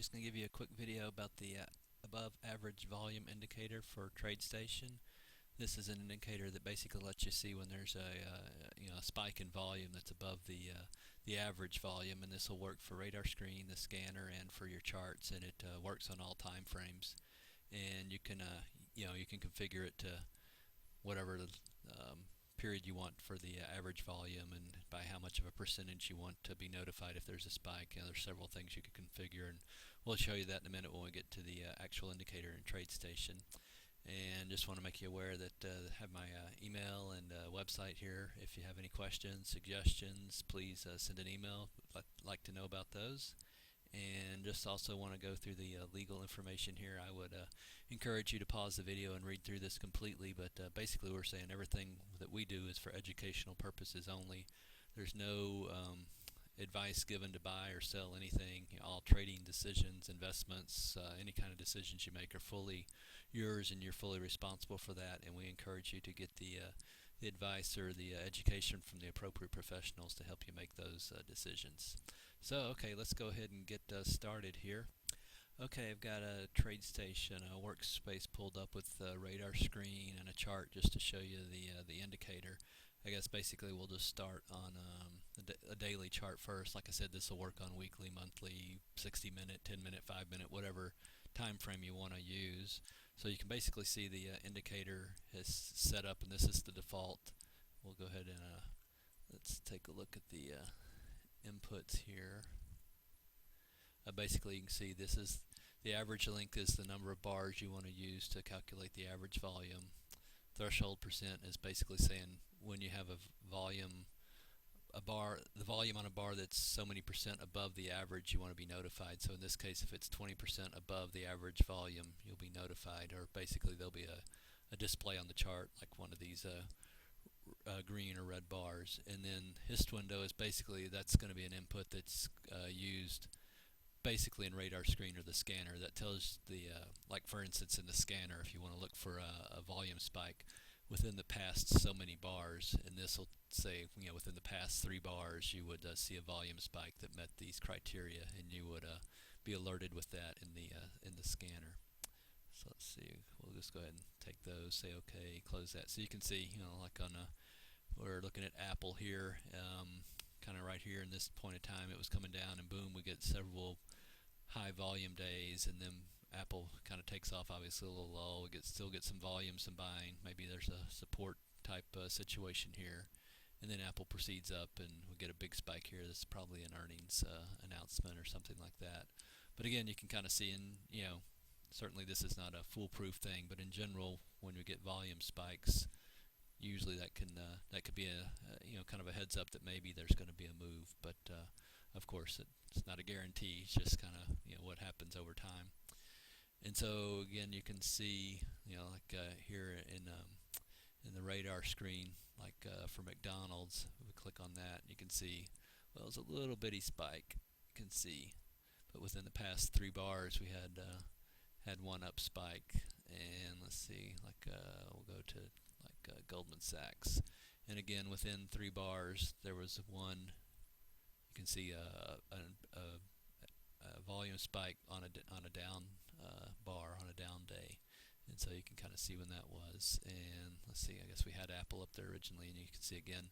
just going to give you a quick video about the above average volume indicator for TradeStation. This is an indicator that basically lets you see when there's a spike in volume that's above the average volume, and this will work for RadarScreen, the scanner, and for your charts, and it works on all time frames. And you can you can configure it to whatever period you want for the average volume, and by how much of a percentage you want to be notified if there's a spike. There's several things you can configure, and we'll show you that in a minute when we get to the actual indicator in TradeStation. And just want to make you aware that I have my email and website here. If you have any questions, suggestions, please send an email. I'd like to know about those. And just also want to go through the legal information here. I would encourage you to pause the video and read through this completely, but basically we're saying everything that we do is for educational purposes only. There's no advice given to buy or sell anything. All trading decisions, investments, any kind of decisions you make are fully yours, and you're fully responsible for that, and we encourage you to get the advice or the education from the appropriate professionals to help you make those decisions. So okay, let's go ahead and get started here. Okay, I've got a TradeStation, a workspace pulled up with a RadarScreen and a chart just to show you the indicator. I guess basically we'll just start on a daily chart first. Like I said, this will work on weekly, monthly, 60-minute, 10-minute, 5-minute, whatever time frame you want to use. So you can basically see the indicator is set up, and this is the default. We'll go ahead and let's take a look at the inputs here. Basically you can see this is the average length is the number of bars you want to use to calculate the average volume. Threshold percent is basically saying when you have the volume on a bar that's so many percent above the average, you want to be notified. So in this case, if it's 20% above the average volume, you'll be notified, or basically there'll be a display on the chart like one of these green or red bars. And then hist window is basically that's going to be an input that's used basically in RadarScreen or the scanner that tells the like for instance in the scanner, if you want to look for a volume spike within the past so many bars, and this will say within the past 3 bars you would see a volume spike that met these criteria, and you would be alerted with that in the scanner. So let's see, we'll just go ahead and take those, say okay, close that. So you can see, like on we're looking at Apple here, kind of right here in this point of time it was coming down, and boom, we get several high volume days, and then Apple kind of takes off, obviously a little lull. We still get some volume, some buying, maybe there's a support type situation here, and then Apple proceeds up and we get a big spike here. This is probably an earnings announcement or something like that. But again, you can kind of see, and certainly this is not a foolproof thing, but in general when we get volume spikes, usually that could be a kind of a heads up that maybe there's going to be a move, but of course it's not a guarantee. It's just kind of what happens over time. And so again, you can see like here in the RadarScreen, like for McDonald's, if we click on that, you can see, well, it's a little bitty spike, you can see, but within the past 3 bars we had one up spike. And let's see, like we'll go to like Goldman Sachs, and again within 3 bars there was one. You can see a volume spike on a down bar on a down day, and so you can kind of see when that was. And let's see, I guess we had Apple up there originally, and you can see again,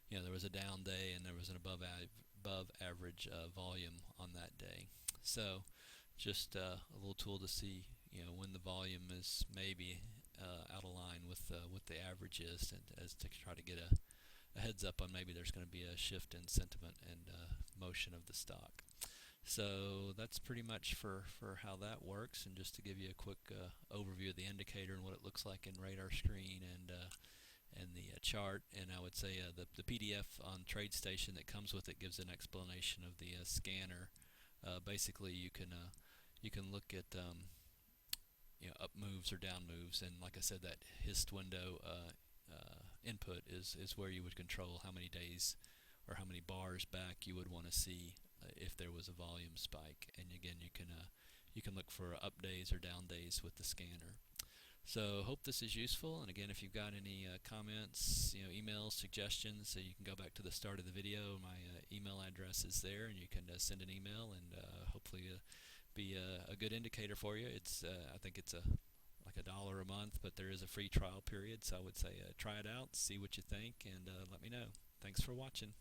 there was a down day and there was an above average volume on that day. So just a little tool to see when the volume is maybe out of line with what the average is, and as to try to get a heads up on maybe there's going to be a shift in sentiment and motion of the stock. So that's pretty much for how that works, and just to give you a quick overview of the indicator and what it looks like in RadarScreen and the chart. And I would say the PDF on TradeStation that comes with it gives an explanation of the scanner. Basically you can look at up moves or down moves, and like I said, that hist window input is where you would control how many days or how many bars back you would want to see if there was a volume spike. And again, you can look for up days or down days with the scanner. So hope this is useful, and again, if you've got any comments, emails, suggestions, so you can go back to the start of the video. My email address is there, and you can send an email, and hopefully be a good indicator for you. It's I think it's like $1 a month, but there is a free trial period, so I would say try it out, see what you think, and let me know. Thanks for watching.